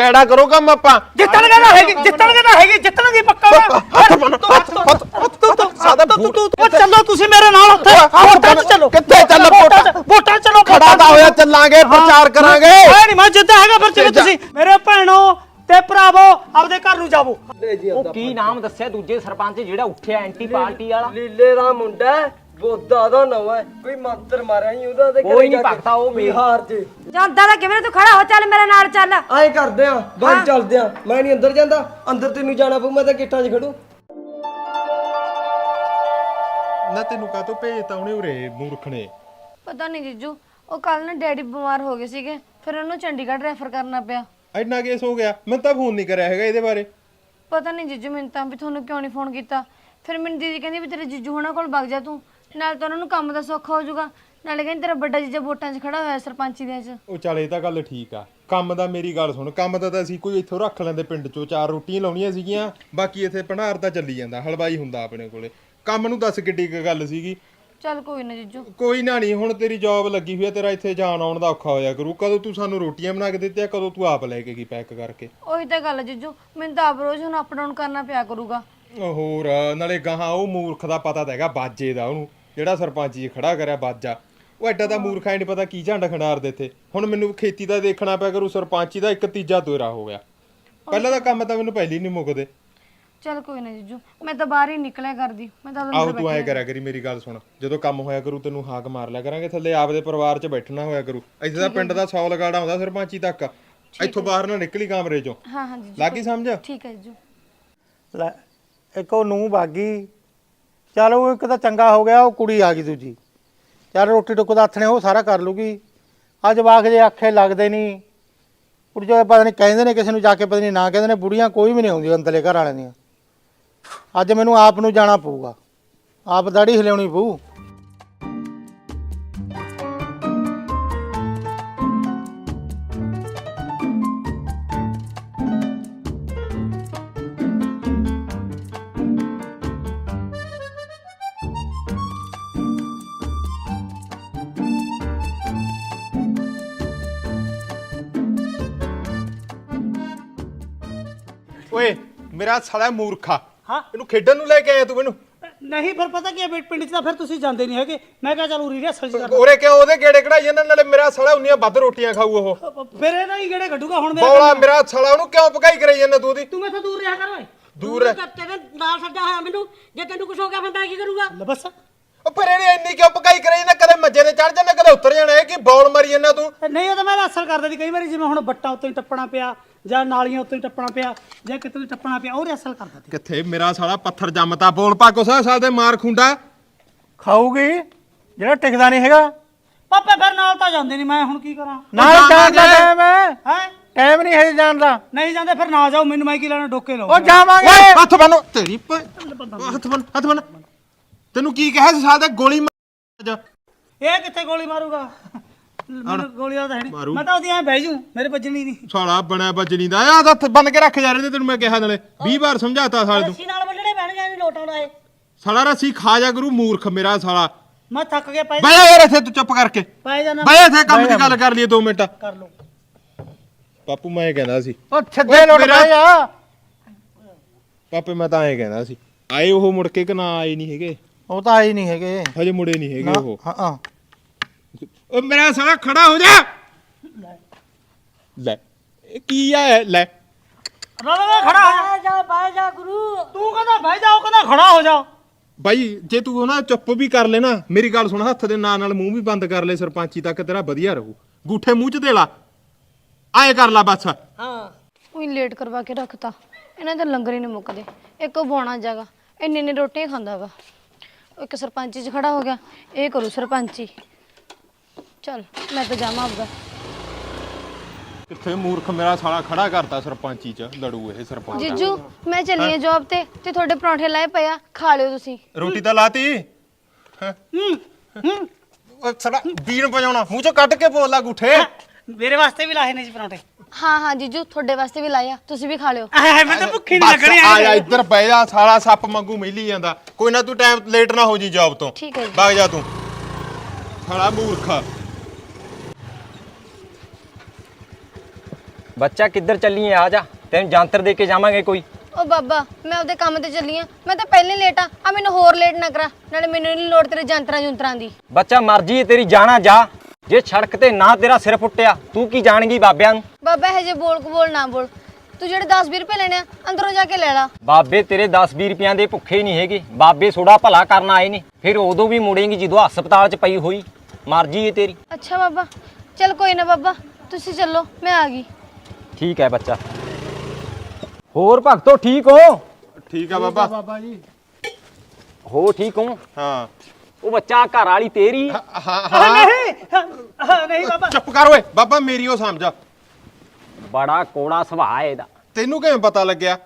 ਕਿਹੜਾ ਕਰੋ ਕੰਮ ਆਪਾਂ ਜਿੱਤਣਗੇ ਤਾਂ ਹੈਗੀ ਜਿੱਤਣਗੇ ਪੱਕਾ ਚਲੋ ਤੁਸੀਂ ਮੇਰੇ ਨਾਲ ਉੱਥੇ ਵੋਟਾਂ 'ਚ ਚਲੋ ਕਿੱਥੇ ਚੱਲ ਵੋਟਾਂ ਚਲੋ ਖੜਾ ਤਾਂ ਹੋਇਆ ਚੱਲਾਂਗੇ ਪ੍ਰਚਾਰ ਕਰਾਂਗੇ ਐ ਨਹੀਂ ਮੈਂ ਜਿੱਦਾਂ ਹੈਗਾ ਫਿਰ ਚਲੋ ਤੁਸੀਂ ਮੇਰੇ ਭੈਣੋ ਤੇ ਭਰਾਵੋ ਆਪਦੇ ਘਰ ਨੂੰ ਜਾਵੋ ਉਹ ਕੀ ਨਾਮ ਦੱਸਿਆ ਦੂਜੇ ਸਰਪੰਚ ਜਿਹੜਾ ਉੱਠਿਆ ਐਂਟੀ ਪਾਰਟੀ ਵਾਲਾ ਲੀਲੇ ਦਾ ਮੁੰਡਾ ਬੋਦਾ ਦਾ ਨਵਾਂ ਹੈ ਕੋਈ ਮੰਤਰ ਮਾਰਿਆ ਹੀ ਉਹਦਾ ਤੇ ਕੋਈ ਨਹੀਂ ਭਗਤਾ ਉਹ ਬਿਹਾਰ ਚ ਜਾਂਦਾ ਤਾਂ ਕਿਵੇਂ ਤੂੰ ਖੜਾ ਹੋ ਚੱਲ ਮੇਰੇ ਨਾਲ ਚੱਲ ਐਂ ਕਰਦੇ ਆ ਬਾਹਰ ਚੱਲਦੇ ਆ ਮੈਂ ਨਹੀਂ ਅੰਦਰ ਜਾਂਦਾ ਅੰਦਰ ਤੈਨੂੰ ਜਾਣਾ ਪਊ ਮੈਂ ਤਾਂ ਕਿੱਟਾਂ 'ਚ ਖੜੂ ਨਾ ਤੈਨੂੰ ਕਾਹਤੋਂ ਭੇਜਤਾ ਉਹਨੇ ਉਰੇ ਮੂਰਖ ਨੇ ਪਤਾ ਨਹੀਂ ਜੀਜੂ ਉਹ ਕੱਲ ਨਾ ਡੈਡੀ ਬਿਮਾਰ ਹੋ ਗਏ ਸੀਗੇ ਫਿਰ ਉਹਨੂੰ ਚੰਡੀਗੜ੍ਹ ਰੈਫਰ ਕਰਨਾ ਪਿਆ ਇੰਨਾ ਕੇਸ ਹੋ ਗਿਆ ਮੈਂ ਤਾਂ ਫੋਨ ਨਹੀਂ ਕਰਿਆ ਹੈਗਾ ਇਹਦੇ ਬਾਰੇ ਪਤਾ ਨਹੀਂ ਜੀਜੂ ਮੈਨੂੰ ਤਾਂ ਵੀ ਤੁਹਾਨੂੰ ਕਿਉਂ ਨਹੀਂ ਫੋਨ ਕੀਤਾ ਫਿਰ ਮੈਨੂੰ ਦੀਦੀ ਕਹਿੰਦੀ ਵੀ ਤੇਰੇ ਜੀਜੂ ਹੋਣਾ ਕੋਲ ਵਗ ਜਾ ਤੂੰ ਨਾਲ ਤਾਂ ਉਹਨਾਂ ਨੂੰ ਕੰਮ ਦਾ ਸੌਖਾ ਹੋ ਜਾਊਗਾ ਨਾਲੇ ਕਹਿੰਦੀ ਤੇਰਾ ਵੱਡਾ ਜੀਜਾ ਵੋਟਾਂ 'ਚ ਖੜਾ ਹੋਇਆ ਸਰਪੰਚੀ ਦੇ 'ਚ ਉਹ ਚੱਲ ਇਹ ਤਾਂ ਗੱਲ ਠੀਕ ਆ ਕੰਮ ਦਾ ਮੇਰੀ ਗੱਲ ਸੁਣ ਕੰਮ ਦਾ ਤਾਂ ਅਸੀਂ ਕੋਈ ਇੱਥੋਂ ਰੱਖ ਲੈਂਦੇ ਪਿੰਡ ਚੋਂ 4 ਰੋਟੀਆਂ ਲਾਉਣੀਆਂ ਸੀਗੀਆਂ ਬਾਕੀ ਇੱਥੇ ਭੰਡਾਰ ਤਾਂ ਚੱਲੀ ਜਾਂਦਾ ਹਲਵਾਈ ਹੁੰਦਾ ਆਪਣੇ ਕੋਲੇ ਕੰਮ ਨੂੰ ਦੱਸ ਕਿੱਡੀ ਕੁ ਗੱਲ ਸੀਗੀ ਚੱਲ ਕੋਈ ਨਾ ਜੀਜੂ ਕੋਈ ਨਾ ਨਹੀਂ ਹੁਣ ਤੇਰੀ ਜੌਬ ਲੱਗੀ ਹੋਈ ਆ ਤੇਰਾ ਇੱਥੇ ਜਾਣ ਆਉਣ ਦਾ ਔਖਾ ਹੋਇਆ ਕਰੂ ਕਦੋਂ ਤੂੰ ਸਾਨੂੰ ਰੋਟੀਆਂ ਬਣਾ ਕੇ ਦਿੱਤੀਆਂ ਕਦੋਂ ਤੂੰ ਆਪ ਲੈ ਕੇ ਗਈ ਪੈਕ ਕਰਕੇ ਉਹੀ ਤਾਂ ਗੱਲ ਜੀਜੂ ਮੈਨੂੰ ਤਾਂ ਆਪ ਰੋਜ਼ ਹੁਣ ਅਪ ਡਾਊਨ ਕਰਨਾ ਪਿਆ ਕਰੂਗਾ ਹੋਰ ਨਾਲੇ ਗਾਹਾਂ ਉਹ ਮੂਰਖ ਦਾ ਪਤਾ ਤਾਂ ਹੈਗਾ ਬਾਜੇ ਦਾ ਉਹਨੂੰ ਜਿਹੜਾ ਸਰਪੰਚੀ ਖੜਾ ਕਰਿਆ ਬਾਜਾ ਉਹ ਐਡਾ ਤਾਂ ਮੂਰਖਾ ਹੀ ਨਹੀਂ ਪਤਾ ਕੀ ਝੰਡ ਖੰਡਾਰ ਦੇ ਇੱਥੇ ਹੁਣ ਮੈਨੂੰ ਖੇਤੀ ਦਾ ਦੇਖਣਾ ਪਿਆ ਕਰੂ ਸਰਪੰਚੀ ਦਾ ਇੱਕ ਤੀਜਾ ਤੋਰਾ ਹੋ ਗਿਆ ਪਹਿਲਾਂ ਦਾ ਕੰਮ ਤਾਂ ਮੈਨੂੰ ਪਹਿਲੀ ਨਹੀਂ ਮੁੱਕਦੇ ਚੱਲ ਕੋਈ ਨਾ ਜੀਜੂ ਮੈਂ ਤਾਂ ਬਾਹਰ ਹੀ ਨਿਕਲਿਆ ਕਰਦੀ ਮੈਂ ਤਾਂ ਆਹੋ ਤੂੰ ਐਂ ਕਰਿਆ ਕਰੀ ਮੇਰੀ ਗੱਲ ਸੁਣ ਜਦੋਂ ਕੰਮ ਹੋਇਆ ਕਰੂ ਤੈਨੂੰ ਹਾਕ ਮਾਰ ਲਿਆ ਕਰਾਂਗੇ ਥੱਲੇ ਆਪਦੇ ਪਰਿਵਾਰ 'ਚ ਬੈਠਣਾ ਹੋਇਆ ਕਰੂ ਇੱਥੇ ਦਾ ਪਿੰਡ ਦਾ 100 ਲਗਾੜਾ ਆਉਂਦਾ ਸਰਪੰਚੀ ਤੱਕ ਇੱਥੋਂ ਬਾਹਰ ਨਾ ਨਿਕਲੀ ਕਮਰੇ 'ਚੋਂ ਹਾਂ ਹਾਂ ਜੀਜੂ ਲੱਗੀ ਸਮਝ ਠੀਕ ਹੈ ਜੀਜੂ ਲੈ ਇੱਕ ਉਹ ਨੂੰ ਬਾਗੀ ਚਲ ਉਹ ਇੱਕ ਤਾਂ ਚੰਗਾ ਹੋ ਗਿਆ ਉਹ ਕੁੜੀ ਆ ਗਈ ਦੂਜੀ ਚੱਲ ਰੋਟੀ ਟੁੱਕ ਦਾ ਹੱਥਣੇ ਉਹ ਸਾਰਾ ਕਰ ਲੂਗੀ ਅੱਜ ਜਵਾਕ ਜੇ ਆਖੇ ਲੱਗਦੇ ਨਹੀਂ ਕੁੜੀਆਂ ਪਤਾ ਨਹੀਂ ਕਹਿੰਦੇ ਨੇ ਕਿਸੇ ਨੂੰ ਜਾ ਕੇ ਪਤਾ ਨਹੀਂ ਨਾ ਕਹਿੰਦੇ ਨੇ ਬੁੜੀਆਂ ਕੋਈ ਵੀ ਨਹੀਂ ਆਉਂਦੀ ਅੰਦਰਲੇ ਘਰ ਵਾਲਿਆਂ ਦੀਆਂ ਅੱਜ ਮੈਨੂੰ ਆਪ ਨੂੰ ਜਾਣਾ ਪਊਗਾ ਆਪ ਦਾੜੀ ਹਿਲਾਉਣੀ ਪਊ ਓਏ ਮੇਰਾ ਸਾਲਾ ਮੂਰਖਾ ਹਾਂ ਇਹਨੂੰ ਖੇਡਣ ਨੂੰ ਲੈ ਕੇ ਆਇਆ ਤੂੰ ਮੈਨੂੰ ਨਹੀਂ ਫਿਰ ਪਤਾ ਕੀ ਹੈ ਪਿੰਡ 'ਚ ਤਾਂ ਫਿਰ ਤੁਸੀਂ ਜਾਂਦੇ ਨਹੀਂ ਹੈਗੇ ਮੈਂ ਕਿਹਾ ਚੱਲ ਉਰੀ ਰਿਹਰਸਲ ਕਰ ਉਰੇ ਕਿਉਂ ਉਹਦੇ ਗੇੜੇ ਕਢਾਈ ਜਾਂਦਾ ਨਾਲੇ ਮੇਰਾ ਸਾਲਾ ਉਨੀਆਂ ਵੱਧ ਰੋਟੀਆਂ ਖਾਊ ਉਹ ਫਿਰ ਇਹਦਾ ਹੀ ਗੇੜੇ ਕੱਢੂਗਾ ਹੁਣ ਬੌਲਾ ਮੇਰਾ ਸਾਲਾ ਉਹਨੂੰ ਕਿਉਂ ਭਗਾਈ ਕਰਾਈ ਜਾਂਦਾ ਤੂੰ ਉਹਦੀ ਤੂੰ ਮੈਥੋਂ ਦੂਰ ਰਿਹਾ ਕਰ ਓਏ ਦੂਰ ਹੈ ਤੇਰੇ ਨਾਲ ਸੱਜਾ ਹੋਇਆ ਮੈਨੂੰ ਜੇ ਤੈਨੂੰ ਕੁਝ ਹੋ ਗਿਆ ਫਿਰ ਮੈਂ ਕੀ ਕਰੂੰਗਾ ਲੈ ਬਸ ਉਹ ਪਰ ਇਹਨੇ ਇੰਨੀ ਕਿਉਂ ਭਗਾਈ ਕਰਾਈ ਜਾਂਦਾ ਕਦੇ ਮੱਜੇ ਤੇ ਚੜ ਜਾਂਦਾ ਕਦੇ ਉਤਰ ਜਾਣਾ ਇਹ ਕੀ ਬੌਲ ਮਾਰੀ ਜਾਂਦਾ ਤੂੰ ਨਹੀਂ ਉਹ ਤਾਂ ਮੈਂ ਅਸਰ ਕਰਦਾ ਸੀ ਕਈ ਵਾਰੀ ਜਿਵੇਂ ਹੁਣ ਬੱਟਾਂ ਉੱਤੇ ਟੱਪਣਾ ਪਿਆ ਜਾਂ ਨਾਲੀਆਂ ਉੱਤੇ ਟੱਪਣਾ ਪਿਆ ਜਾਂ ਕਿਤੇ ਟੱਪਣਾ ਪਿਆ ਉਹ ਅਸਰ ਕਰਦਾ ਸੀ ਕਿੱਥੇ ਮੇਰਾ ਸਾਲਾ ਪੱਥਰ ਜੰਮਤਾ ਬੋਲ ਪਾ ਕੁਛ ਸਾਲ ਦੇ ਮਾਰ ਖੁੰਡਾ ਖਾਊਗੀ ਜਿਹੜਾ ਟਿਕਦਾ ਨਹੀਂ ਹੈਗਾ ਪਾਪੇ ਫਿਰ ਨਾਲ ਤਾਂ ਜਾਂਦੇ ਨਹੀਂ ਮੈਂ ਹੁਣ ਕੀ ਕਰਾਂ ਨਾਲ ਜਾਣ ਦਾ ਟਾਈਮ ਹੈ ਟਾਈਮ ਨਹੀਂ ਹੈ ਜਾਣ ਦਾ ਨਹੀਂ ਜਾਂਦੇ ਫਿਰ ਨਾ ਜਾਓ ਮੈਨੂੰ ਮੈਂ ਕੀ ਲੈਣਾ ਡੋਕੇ ਲਾਓ ਉਹ ਜਾਵਾਂਗੇ ਹੱਥ ਬੰਨੋ ਤੇਰੀ ਹੱਥ ਬੰਨ ਤੈਨੂੰ ਕੀ ਕਿਹਾ ਸੀ ਸਾਲ ਦੇ ਗੋਲੀ ਮਾਰ ਇਹ ਕਿੱਥੇ ਗੋਲੀ ਮਾਰੂਗਾ ਮੈਨੂੰ ਗੋਲੀ ਤਾਂ ਹੈ ਨਹੀਂ ਮੈਂ ਤਾਂ ਉਹਦੀ ਐ ਬਹਿ ਜੂ ਮੇਰੇ ਵੱਜਣੀ ਨਹੀਂ ਸਾਲਾ ਬਣਿਆ ਵੱਜਣੀ ਦਾ ਆ ਹੱਥ ਬੰਨ ਕੇ ਰੱਖ ਜਾ ਰਹੇ ਤੈਨੂੰ ਮੈਂ ਕਿਹਾ ਨਾਲੇ 20 ਵਾਰ ਸਮਝਾਤਾ ਸਾਲੇ ਤੂੰ ਰੱਸੀ ਨਾਲ ਵੱਢਣੇ ਪੈਣਗੇ ਨਹੀਂ ਲੋਟ ਆਉਣਾ ਇਹ ਸਾਲਾ ਰੱਸੀ ਖਾ ਜਾ ਕਰੂ ਮੂਰਖ ਮੇਰਾ ਸਾਲਾ ਮੈਂ ਥੱਕ ਗਿਆ ਪੈ ਬਹਿ ਜਾ ਯਾਰ ਇੱਥੇ ਤੂੰ ਚੁੱਪ ਕਰਕੇ ਪੈ ਜਾਣਾ ਬਹਿ ਇੱਥੇ ਕੰਮ ਦੀ ਗੱਲ ਕਰ ਲਈਏ 2 ਮਿੰਟ ਕਰ ਲਓ ਬਾਪੂ ਮੈਂ ਇਹ ਕਹਿੰਦਾ ਸੀ ਉਹ ਛੱਡੇ ਲੋਟ ਪੈ ਜਾ ਪਾਪੇ ਮੈਂ ਤਾਂ ਐਂ ਕਹਿੰਦਾ ਸੀ ਆਏ ਉਹ ਮੁੜ ਕੇ ਕਿ ਨਾ ਆਏ ਨਹੀਂ ਹੈਗੇ ਉਹ ਤਾਂ ਆਈ ਨਹੀਂ ਹੈਗੇ ਹਜੇ ਮੁੜੇ ਨਹੀਂ ਹੈਗੇ ਉਹ ਹਾਂ ਉਹ ਮੇਰਾ ਸਾਲਾ ਖੜਾ ਹੋ ਜਾ ਲੈ ਇਹ ਕੀ ਆ ਲੈ ਰਾਣਾ ਖੜਾ ਹੋ ਜਾ ਬਹਿ ਜਾ ਗੁਰੂ ਤੂੰ ਕਹਿੰਦਾ ਬਹਿ ਜਾ ਉਹ ਕਹਿੰਦਾ ਖੜਾ ਹੋ ਜਾ ਬਾਈ ਜੇ ਤੂੰ ਨਾ ਚੁੱਪ ਵੀ ਕਰ ਲੈ ਨਾ ਮੇਰੀ ਗੱਲ ਸੁਣ ਹੱਥ ਦੇ ਨਾਲ ਮੂੰਹ ਵੀ ਬੰਦ ਕਰ ਲੈ ਸਰਪੰਚੀ ਤੱਕ ਤੇਰਾ ਵਧੀਆ ਰਹੂ ਗੂਠੇ ਮੂੰਹ ਚ ਦੇ ਲਾ ਆਏ ਕਰ ਲਾ ਬਸ ਹਾਂ ਉਹੀ ਲੇਟ ਕਰਵਾ ਕੇ ਰੱਖਤਾ ਇਹਨਾਂ ਦੇ ਲੰਗਰ ਹੀ ਨਹੀਂ ਮੁੱਕਦੇ ਇੱਕ ਉਹ ਬੋਣਾ ਜਗਾ ਇੰਨੀ ਰੋਟੀਆਂ ਖਾਂਦਾ ਵਾ ਇੱਕ ਸਰਪੰਚੀ 'ਚ ਖੜਾ ਹੋ ਗਿਆ ਇਹ ਕਰੂ ਸਰਪੰਚੀ ਚੱਲ ਮੈਂ ਤਾਂ ਜਾਵਾਂ ਆਪਦਾ ਕਿੱਥੇ ਮੂਰਖ ਮੇਰਾ ਸਾਲਾ ਖੜਾ ਕਰਤਾ ਸਰਪੰਚੀ ਚ ਲੜੂ ਇਹ ਸਰਪੰਚ ਜੀਜੂ ਮੈਂ ਚੱਲੀ ਆ ਜੌਬ ਤੇ ਤੁਹਾਡੇ ਪਰੌਂਠੇ ਲਾਏ ਪਏ ਆ ਖਾ ਲਿਓ ਤੁਸੀਂ ਰੋਟੀ ਤਾਂ ਲਾਤੀ ਉਹ ਸਾਲਾ ਬੀਨ ਵਜਾਉਣਾ ਮੂੰਹ ਚੋਂ ਕੱਢ ਕੇ ਬੋਲ ਲਾ ਗੂਠੇ ਮੇਰੇ ਵਾਸਤੇ ਵੀ ਲਾਏ ਨੇ ਜੀ ਪਰੌਂਠੇ ਹਾਂ ਜੀਜੂ ਤੁਹਾਡੇ ਵਾਸਤੇ ਵੀ ਲਾਇਆ ਤੁਸੀਂ ਵੀ ਖਾ ਲਿਓ ਮੈਂ ਤਾਂ ਭੁੱਖੀ ਨਹੀਂ ਲੱਗਣੀ ਆ ਜਾ ਇੱਧਰ ਬਹਿ ਜਾ ਸਾਲਾ ਸੱਪ ਵਾਂਗੂ ਮਿਲੀ ਜਾਂਦਾ ਕੋਈ ਨਾ ਤੂੰ ਟਾਈਮ ਲੇਟ ਨਾ ਹੋ ਜੀ ਜੌਬ ਤੋਂ ਠੀਕ ਹੈ ਜੀ ਵਗ ਜਾ ਤੂੰ ਸਾਲਾ ਮੂਰਖ ਬੱਚਾ ਕਿੱਧਰ ਚੱਲੀਏ? ਆ ਜਾ, ਤੈਨੂੰ ਜੰਤਰ ਦੇ ਕੇ ਜਾਵਾਂਗੇ ਕੋਈ। ਓ ਬਾਬਾ ਮੈਂ ਉਹਦੇ ਕੰਮ ਤੇ ਚੱਲੀ ਆ, ਮੈਂ ਤਾਂ ਪਹਿਲੇ ਲੇਟ ਆ ਮੈਨੂੰ ਹੋਰ ਲੇਟ ਨਾ ਕਰਾ, ਨਾਲੇ ਮੈਨੂੰ ਨਹੀਂ ਲੋੜ ਤੇਰੇ ਜੰਤਰਾਂ ਜੁੰਤਰਾਂ ਦੀ। ਬੱਚਾ ਮਰਜੀ ਹੈ ਤੇਰੀ, ਜਾਣਾ ਜਾ। ਜੇ ਸੜਕ ਤੇ ਨਾ ਤੇਰਾ ਸਿਰ ਫੁੱਟਿਆ ਤੂੰ ਕੀ ਜਾਣਗੀ ਬਾਬਿਆਂ ਨੂੰ? ਬਾਬਾ ਇਹ ਜੇ ਬੋਲ ਨਾ ਬੋਲ, ਤੂੰ ਜਿਹੜੇ 10-20 ਰੁਪਏ ਲੈਣੇ ਆ ਅੰਦਰੋਂ ਜਾ ਕੇ ਲੈ ਲਾ। ਬਾਬੇ ਤੇਰੇ 10-20 ਰੁਪਈਆਂ ਦੇ ਭੁੱਖੇ ਨਹੀਂ ਹੈਗੇ, ਬਾਬੇ ਥੋੜਾ ਭਲਾ ਕਰਨ ਆਏ ਨੇ। ਫਿਰ ਉਦੋਂ ਵੀ ਮੁੜੇਂਗੀ ਜਦੋਂ ਹਸਪਤਾਲ 'ਚ ਪਈ ਹੋਈ। ਮਰਜੀ ਹੈ ਤੇਰੀ। ਅੱਛਾ ਬਾਬਾ ਚੱਲ ਕੋਈ ਨਾ ਬਾਬਾ, ਤੁਸੀਂ ਚੱਲੋ ਮੈਂ ਆ ਗਈ। ਠੀਕ ਹੈ ਬੱਚਾ। ਹੋਰ ਭਗਤੋ ਠੀਕ ਹੋ? ਠੀਕ ਆ ਬਾਬਾ। ਬਾਬਾ ਜੀ ਹੋ ਠੀਕ ਹੋ? ਹਾਂ ਉਹ ਬੱਚਾ ਘਰ ਵਾਲੀ ਤੇਰੀ? ਹਾਂ ਹਾਂ ਨਹੀਂ ਬਾਬਾ। ਚੁੱਪ ਕਰ ਓਏ ਬਾਬਾ, ਮੇਰੀ ਉਹ ਸਮਝ। ਬੜਾ ਕੋੜਾ ਸੁਭਾਅ ਇਹਦਾ। ਤੈਨੂੰ ਕਿਵੇਂ ਪਤਾ ਲੱਗਿਆ?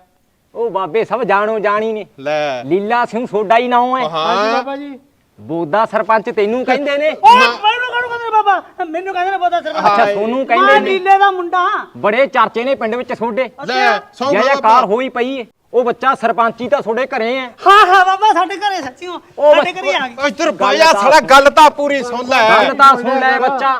ਉਹ ਬਾਬੇ ਸਭ ਜਾਣੋ ਜਾਣੀ ਨੇ। ਲੈ ਲੀਲਾ ਸਿੰਘ ਸੋਡਾ ਹੀ ਨਾਮ ਹੈ। ਹਾਂ ਬਾਬਾ ਜੀ ਬੋਦਾ ਸਰਪੰਚ ਤੈਨੂੰ ਕਹਿੰਦੇ ਨੇ? ਮੈਨੂੰ ਕਾਹਨੂੰ ਕਹਿੰਦੇ ਨੇ ਬਾਬਾ? ਮੈਨੂੰ ਕਹਿੰਦੇ ਨੇ ਬੋਦਾ ਸਰਪੰਚ। ਅੱਛਾ ਸੋਨੂੰ ਕਹਿੰਦੇ ਮੈਂ ਨੇ। ਨੀਲੇ ਦਾ ਮੁੰਡਾ। ਬੜੇ ਚਰਚੇ ਨੇ ਪਿੰਡ ਵਿੱਚ ਸੋਡੇ। ਲੈ ਸੌ ਜੈ ਕਾਰ ਹੋਈ ਪਈ ਏ। ਉਹ ਬੱਚਾ ਸਰਪੰਚੀ ਤਾਂ ਤੁਹਾਡੇ ਘਰੇ ਹੈ। ਹਾਂ ਬਾਬਾ ਸਾਡੇ ਘਰੇ ਸੱਚੀਓ ਸਾਡੇ ਘਰੇ ਆ ਗਈ। ਇੱਧਰ ਬਾਇਆ ਸਾਲਾ ਗੱਲ ਤਾਂ ਪੂਰੀ ਸੁਣ ਲੈ। ਗੱਲ ਤਾਂ ਸੁਣ ਲੈ ਬੱਚਾ।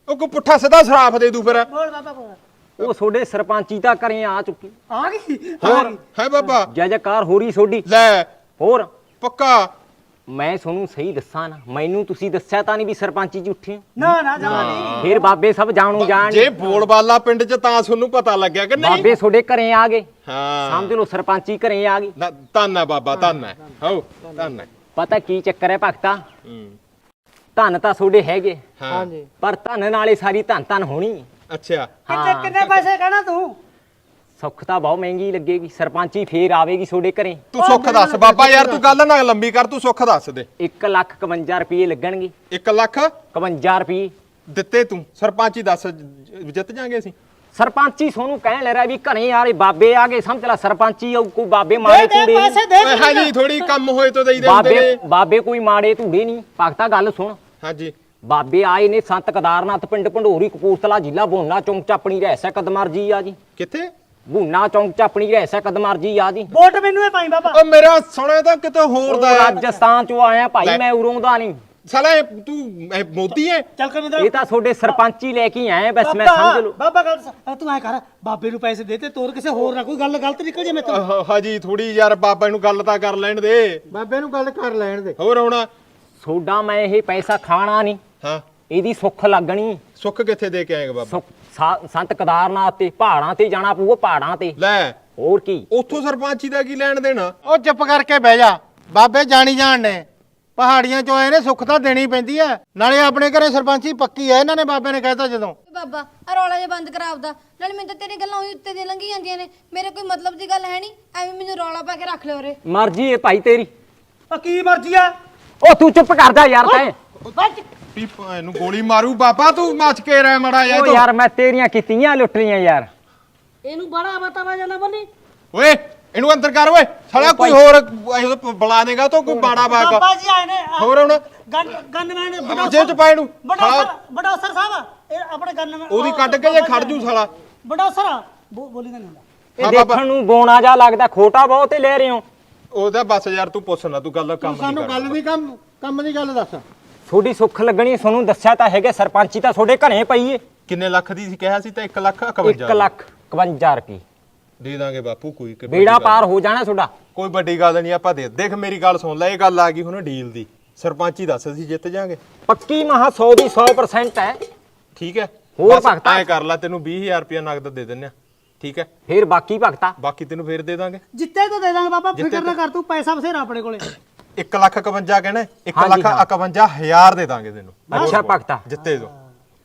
ਉਹ ਕੋ ਪੁੱਠਾ ਸਿੱਧਾ ਸ਼ਰਾਫ ਦੇ ਦੂ ਫਿਰ। ਬੋਲ ਬਾਬਾ ਬੋਲ। ਉਹ ਤੁਹਾਡੇ ਸਰਪੰਚੀ ਤਾਂ ਘਰੇ ਆ ਚੁੱਕੀ। ਆ ਗਈ ਹੋਰ ਹੈ ਬਾਬਾ? ਜੈ ਜੈਕਾਰ ਹੋ ਰਹੀ ਸੋਡੀ। ਲੈ ਹੋਰ ਪੱਕਾ। ਮੈਂ ਤੁਹਾਨੂੰ ਸਹੀ ਦੱਸਾਂ ਨਾ, ਮੈਨੂੰ ਤੁਸੀਂ ਦੱਸਿਆ ਤਾਂ ਨਹੀਂ ਵੀ ਸਰਪੰਚੀ 'ਚ ਉੱਠੇ ਹੋ। ਨਾ ਜਮਾ ਨਹੀਂ। ਫਿਰ ਬਾਬੇ ਸਭ ਜਾਣੂ ਜਾਣ। ਜੇ ਬੋਲਬਾਲਾ ਪਿੰਡ 'ਚ ਤਾਂ ਤੁਹਾਨੂੰ ਪਤਾ ਲੱਗਿਆ ਕਿ ਨਹੀਂ? ਬਾਬੇ ਤੁਹਾਡੇ ਘਰੇ ਆ ਗਏ, ਹਾਂ ਸਮਝ ਲਓ ਸਰਪੰਚੀ ਘਰੇ ਆ ਗਈ। ਨਾ ਧੰਨ ਹੈ ਬਾਬਾ, ਧੰਨ ਹੈ। ਹੋ ਧੰਨ ਹੈ। ਪਤਾ ਕੀ ਚੱਕਰ ਹੈ ਭਗਤਾ? ਹੂੰ ਧਨ ਤਾਂ ਤੁਹਾਡੇ ਹੈਗੇ, ਹਾਂ ਹਾਂਜੀ ਪਰ ਧਨ ਨਾਲੇ ਸਾਰੀ ਧਨ ਹੋਣੀ। ਅੱਛਾ ਕਿੰਨੇ ਪੈਸੇ ਕਹਿਣਾ ਤੂੰ? ਸੁੱਖ ਤਾਂ ਬਹੁਤ ਮਹਿੰਗੀ ਲੱਗੇਗੀ। ਸਰਪੰਚੀ ਫੇਰ ਆਵੇਗੀ ਤੁਹਾਡੇ ਘਰੇ। ਤੂੰ ਸੁੱਖ ਦੱਸ ਬਾਬਾ ਯਾਰ, ਤੂੰ ਗੱਲ ਨਾ ਲੰਬੀ ਕਰ, ਤੂੰ ਸੁੱਖ ਦੱਸ ਦੇ। 1,51 ਰੁਪਏ ਲੱਗਣਗੇ। 1 ਲੱਖ 51 ਰੁਪਏ ਦਿੱਤੇ ਤੂੰ? ਸਰਪੰਚੀ ਦੱਸ, ਜਿੱਤ ਜਾਾਂਗੇ ਅਸੀਂ। ਸਰਪੰਚੀ ਸੋਨੂੰ ਕਹਿਣ ਲੈ ਰਿਹਾ ਵੀ ਘਰੇ ਯਾਰੇ ਬਾਬੇ ਆ ਗਏ, ਸਮਝ ਲੈ ਸਰਪੰਚੀ ਆਊ, ਕੋਈ ਬਾਬੇ ਮਾੜੇ ਦੇ ਧੂੜੇ ਪੈਸੇ ਨਹੀਂ। ਦੇ। ਹਾਂਜੀ ਥੋੜੀ ਕੰਮ ਹੋਏ ਤਾਂ ਦੇਈ ਦੇ ਹੁੰਦੇ ਬਾਬੇ ਨੇ। ਬਾਬੇ ਕੋਈ ਮਾੜੇ ਧੂੜੇ ਨਹੀਂ। ਭਗਤਾ ਗੱਲ ਸੁਣ, ਹਾਂਜੀ ਬਾਬੇ ਆਏ ਨੇ ਸੰਤ ਕਦਾਰਨਾਥ ਪਿੰਡ ਭੰਡੋਰੀ ਕਪੂਰਥਲਾ ਜ਼ਿਲ੍ਹਾ ਬੋਨਾ ਚੌਂਕ ਚ ਆਪਣੀ ਰਹਿਸ ਹੈ ਕਦਮਰਜੀ ਆ ਜੀ। ਕਿੱਥੇ? ਬੂਨਾ ਚੌਂਕ ਚ ਆਪਣੀ ਰਹਿਸ ਹੈ ਕਦਮਰਜੀ ਆ ਜੀ। ਵੋਟ ਮੈਨੂੰ ਹੀ ਪਾਈ ਬਾਬਾ। ਉਹ ਮੇਰਾ ਸੁਣਿਆ ਤਾਂ ਕਿਤੇ ਹੋਰ ਉਹ ਦਾ ਹੈ। ਰਾਜਸਥਾਨ ਚੋਂ ਆਇਆ ਭਾਈ, ਲੈ। ਮੈਂ ਉਰੋਂ ਦਾ ਨਹੀਂ। ਸਾਲਾ ਤੂੰ ਮੋਦੀ ਹੈ? ਚੱਲ ਕਰ ਇਹ ਤਾਂ ਤੁਹਾਡੇ ਸਰਪੰਚੀ ਲੈ ਕੇ ਆਏ ਬਸ, ਮੈਂ ਸਮਝ ਲਓ। ਬਾਬਾ ਗੱਲ ਤੂੰ ਐ ਕਰ, ਬਾਬੇ ਨੂੰ ਪੈਸੇ ਦੇ ਤੇ ਤੋਰ ਕਿਸੇ ਹੋਰ ਨਾ ਕੋਈ ਗੱਲ ਗਲਤ ਨਿਕਲ ਜੇ ਮੇਰੇ ਤੋਂ। ਹਾਂਜੀ ਥੋੜੀ ਯਾਰ ਬਾਬਾ ਨੂੰ ਗੱਲ ਤਾਂ ਕਰ ਲੈਣ ਦੇ। ਬਾਬੇ ਨੂੰ ਗੱਲ ਕਰ ਲੈਣ ਦੇ। ਹੋਰ ਆਉਣਾ? ਸੋਡਾ ਮੈਂ ਇਹ ਪੈਸਾ ਖਾਣਾ ਨਹੀਂ, ਹਾਂ ਇਹਦੀ ਸੁੱਖ ਲੱਗਣੀ। ਸੁੱਖ ਕਿੱਥੇ ਦੇ ਕੇ ਆਏਗਾ ਬਾਬਾ? ਸੁੱਖ ਸੰਤ ਕਦਾਰਨਾਥ ਤੇ ਪਹਾੜਾਂ ਤੇ ਜਾਣਾ ਪਊਗਾ, ਪਹਾੜਾਂ ਤੇ। ਲੈ ਹੋਰ ਕੀ? ਉੱਥੋਂ ਸਰਪੰਚੀ ਦਾ ਕੀ ਲੈਣ ਦੇਣਾ? ਉਹ ਚੁੱਪ ਕਰਕੇ ਬਹਿ ਜਾ, ਬਾਬੇ ਜਾਣੀ ਜਾਣ ਨੇ। ਪਹਾੜੀਆਂ ਚੋਂ ਆਏ ਨੇ, ਸੁੱਖ ਤਾਂ ਦੇਣੀ ਪੈਂਦੀ ਐ। ਨਾਲੇ ਆਪਣੇ ਘਰੇ ਸਰਪੰਚੀ ਪੱਕੀ ਐ, ਇਹਨਾਂ ਨੇ ਬਾਬੇ ਨੇ ਕਹਿਤਾ ਜਦੋਂ। ਬਾਬਾ ਆ ਰੌਲਾ ਜਿਹਾ ਬੰਦ ਕਰਾ ਆਪਦਾ, ਨਾਲੇ ਮੈਨੂੰ ਤਾਂ ਤੇਰੀ ਗੱਲਾਂ ਉਹੀ ਉੱਤੇ ਦੀ ਲੰਘੀ ਜਾਂਦੀਆਂ ਨੇ, ਮੇਰੇ ਕੋਈ ਮਤਲਬ ਦੀ ਗੱਲ ਹੈ ਨਹੀਂ, ਐਵੇਂ ਮੈਨੂੰ ਰੌਲਾ ਪਾ ਕੇ ਰੱਖ ਲਿਓ ਰੇ। ਮਰਜ਼ੀ ਹੈ ਭਾਈ ਤੇਰੀ। ਆ ਕੀ ਮਰਜ਼ੀ ਆ? ਉਹ ਤੂੰ ਚੁੱਪ ਕਰ ਜਾ ਯਾਰ ਤੈਂ। ਪੀਪਾ ਇਹਨੂੰ ਗੋਲੀ ਮਾਰੂ ਬਾਬਾ, ਤੂੰ ਮੱਚ ਕੇ ਰਹਿ ਮੜਾ ਜਾ ਉਹ ਤੂੰ। ਯਾਰ ਮੈਂ ਤੇਰੀਆਂ ਕੀਤੀਆਂ ਲੁੱਟ ਲੀਆਂ ਯਾਰ। ਇਹਨੂੰ ਬੜਾ ਬਤਾਵਾ ਜਾਣਾ ਬੰਨੀ। ਓਏ ਇਹਨੂੰ ਅੰਦਰ ਕਰ ਓਏ, ਸਾਲਾ ਕੋਈ ਹੋਰ ਇਹੋ ਬੁਲਾ ਦੇਗਾ ਤਾਂ ਕੋਈ ਬਾੜਾ ਬਾਗ। ਬਾਬਾ ਜੀ ਆਏ ਨੇ। ਹੋਰ ਹੁਣ ਗਨਮੈਨ ਜੇਬ ਚ ਪਾਏ ਨੂੰ ਬੜਾ ਅਸਰ ਸਾਹਿਬ, ਇਹ ਆਪਣੇ ਗਨਮੈਨ ਉਹਦੀ ਕੱਢ ਕੇ ਜੇ ਖੜ ਜੂ ਸਾਲਾ। ਬੜਾ ਅਸਰ ਬੋਲੀ ਦਾ ਨਹੀਂ ਹੁੰਦਾ। ਇਹ ਹਾਂ ਬਾਬਾ। ਦੇਖਣ ਨੂੰ ਬੋਨਾ ਜਾ ਲੱਗਦਾ, ਖੋਟਾ ਬਹੁਤ ਹੀ ਲੈ ਰਹੇ ਹੋ। ਉਹਦਾ ਬਸ ਯਾਰ ਤੂੰ ਪੁੱਛ ਨਾ, ਤੂੰ ਗੱਲ ਕੰਮ ਨਹੀਂ ਸਾਨੂੰ ਗੱਲ ਕਰਦਾ। ਦੀ ਕੰਮ ਦੀ ਗੱਲ ਦੱਸ। ਤੁਹਾਡੀ ਸੁੱਖ ਲੱਗਣੀ, ਤੁਹਾਨੂੰ ਦੱਸਿਆ ਤਾਂ ਹੈਗਾ ਸਰਪੰਚੀ ਤਾਂ ਤੁਹਾਡੇ ਘਰੇ ਪਈ ਏ। ਕਿੰਨੇ ਲੱਖ ਦੀ ਸੀ ਕਿਹਾ ਸੀ? ਤਾਂ 1 ਲੱਖ 51। 1,51 ਰੁਪਏ ਦੇ ਦਾਂਗੇ ਬਾਪੂ, ਕੋਈ ਬੇੜਾ ਪਾਰ ਹੋ ਜਾਣਾ ਤੁਹਾਡਾ। ਕੋਈ ਵੱਡੀ ਗੱਲ ਨਹੀਂ, ਆਪਾਂ ਦੇ ਦੇਖ ਮੇਰੀ ਗੱਲ ਸੁਣ ਲੈ, ਇਹ ਗੱਲ ਆ ਗਈ ਹੁਣ ਡੀਲ ਦੀ। ਸਰਪੰਚੀ ਦੱਸ ਅਸੀਂ ਜਿੱਤ ਜਾਾਂਗੇ। ਪੱਕੀ ਮਹਾ 100 ਦੀ 100% ਹੈ। ਠੀਕ ਹੈ ਹੋਰ ਬਸ ਭਗਤਾ। ਐਂ ਕਰ ਲੈ, ਤੈਨੂੰ 20000 ਰੁਪਇਆ ਨਗਦ ਦੇ ਦਿੰਨੇ ਆ। ਠੀਕ ਹੈ ਫਿਰ ਬਾਕੀ ਭਗਤਾ ਬਾਕੀ ਤੈਨੂੰ ਫੇਰ ਦੇ ਦਾਂਗੇ। ਜਿੱਤੇ ਤਾਂ ਦੇ ਦਾਂਗੇ ਬਾਬਾ, ਜਿੱਤੇ ਫਿਕਰ ਨਾ ਕਰ ਤੂੰ, ਪੈਸਾ ਬਥੇਰਾ ਆਪਣੇ ਕੋਲੇ। 1,51 ਕਹਿਣਾ, ਹਾਂਜੀ, ਹਾਂ। 1,51,000 ਦੇ ਦਾਂਗੇ ਤੈਨੂੰ। ਅੱਛਾ ਭਗਤਾ, ਜਿੱਤੇ ਦੋ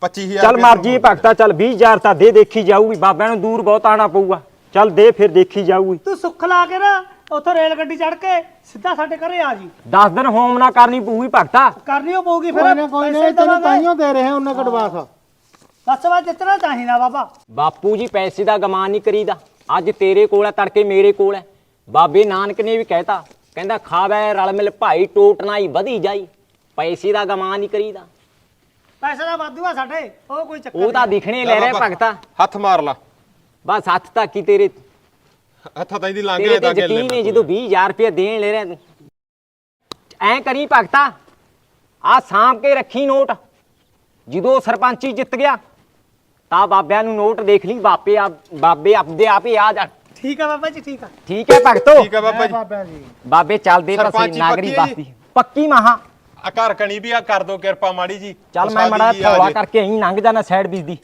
25,000 ਚੱਲ ਮਰਜੀ ਭਗਤਾ, ਚੱਲ 20,000 ਤਾਂ ਦੇ, ਦੇਖੀ ਜਾਊਗੀ। ਬਾਬਿਆਂ ਨੂੰ ਦੂਰ ਬਹੁਤ ਆਣਾ ਪਊਗਾ, ਚੱਲ ਦੇ ਫਿਰ ਦੇਖੀ ਜਾਊਗੀ। ਤੂੰ ਸੁੱਖ ਲਾ ਕੇ ਨਾ ਉੱਥੋਂ ਰੇਲ ਗੱਡੀ ਚੜ ਕੇ ਸਿੱਧਾ ਸਾਡੇ ਘਰੇ ਆ ਜੀ। 10 ਦਿਨ ਹੋਮ ਨਾ ਕਰਨੀ ਪਊਗੀ ਭਗਤਾ। ਕਰਨੀ ਓ ਪਊਗੀ ਕੋਈ ਫਿਰ। ਨਾ ਕੋਈ ਪੈਸੇ ਨਾ, ਤੈਨੂੰ ਦੇਵਾਂਗੇ। ਤਾਈਓ ਦੇ ਰਹੇ ਉਹਨਾਂ ਕਡਵਾਸ। ਬਸ ਵਾ ਜਿੱਤਣਾ ਚਾਹੀਦਾ ਬਾਬਾ। ਬਾਪੂ ਜੀ ਪੈਸੇ ਦਾ ਗਮਾਨ ਨਹੀਂ ਕਰੀਦਾ। ਅੱਜ ਤੇਰੇ ਕੋਲ ਹੈ, ਤੜਕੇ ਮੇਰੇ ਕੋਲ ਹੈ। ਬਾਬੇ ਨਾਨਕ ਨੇ ਵੀ ਕਹਿਤਾ, ਕਹਿੰਦਾ ਖਾਵੇ ਰਲ ਮਿਲ ਭਾਈ ਟੋਟ ਨਾਈ ਵਧੀ ਜਾਈ। ਪੈਸੇ ਦਾ ਗਮਾਨ ਨਹੀਂ ਕਰੀਦਾ। ਪੈਸੇ ਦਾ ਵਾਧੂ ਆ ਸਾਡੇ, ਉਹ ਕੋਈ ਚੱਕਰ ਉਹ ਤਾਂ ਦਿਖਣੇ ਲੈ ਰਿਹਾ ਭਗਤਾ। ਹੱਥ ਮਾਰ ਲਾ। ਬਸ ਹੱਥ ਤੱਕ ਹੀ ਤੇਰੇ ਹੱਥਾਂ ਤਾਂ ਇਹਦੀ ਲੰਘ ਤੇਰੇ ਗਿਆ ਤੇ ਤਾਂ ਯਕੀਨ ਹੈ। ਜਦੋਂ 20,000 ਰੁਪਏ ਦੇਣ ਲੈ ਰਿਹਾ ਤੂੰ, ਐਂ ਕਰੀ ਭਗਤਾ, ਆ ਸਾਂਭ ਕੇ ਰੱਖੀ ਨੋਟ। ਜਦੋਂ ਸਰਪੰਚੀ ਜਿੱਤ ਗਿਆ ਤਾਂ ਬਾਬਿਆਂ ਨੂੰ ਨੋਟ ਦੇਖ ਲਈ, ਬਾਬੇ ਆਪਦੇ ਆਪ ਹੀ ਆ ਜਾ। ਠੀਕ ਆ ਬਾਬਾ ਜੀ ਠੀਕ ਆ। ਠੀਕ ਹੈ ਭਗਤੋ। ਠੀਕ ਹੈ ਬਾਬਾ ਜੀ। ਬਾਬਾ ਜੀ ਬਾਬੇ ਚੱਲਦੇ ਪਸੇ ਸਰਪੰਚੀ ਨਾਗਰੀ ਪੱਕੀ ਹੈ ਜੀ? ਬਸਤੀ ਪੱਕੀ ਮਹਾ। ਆ ਘਰ ਕਣੀ ਵੀ ਆ ਕਰ ਦੋ ਕਿਰਪਾ ਮਾੜੀ ਜੀ। ਚੱਲ ਮੈਂ ਮੜਾ ਉਸਤਾਦੀ ਜੀ ਆ ਥੋੜਾ ਜੇ। ਕਰਕੇ ਅਹੀਂ ਲੰਘ ਜਾਣਾ ਸਾਈਡ ਬੀਜ ਦੀ।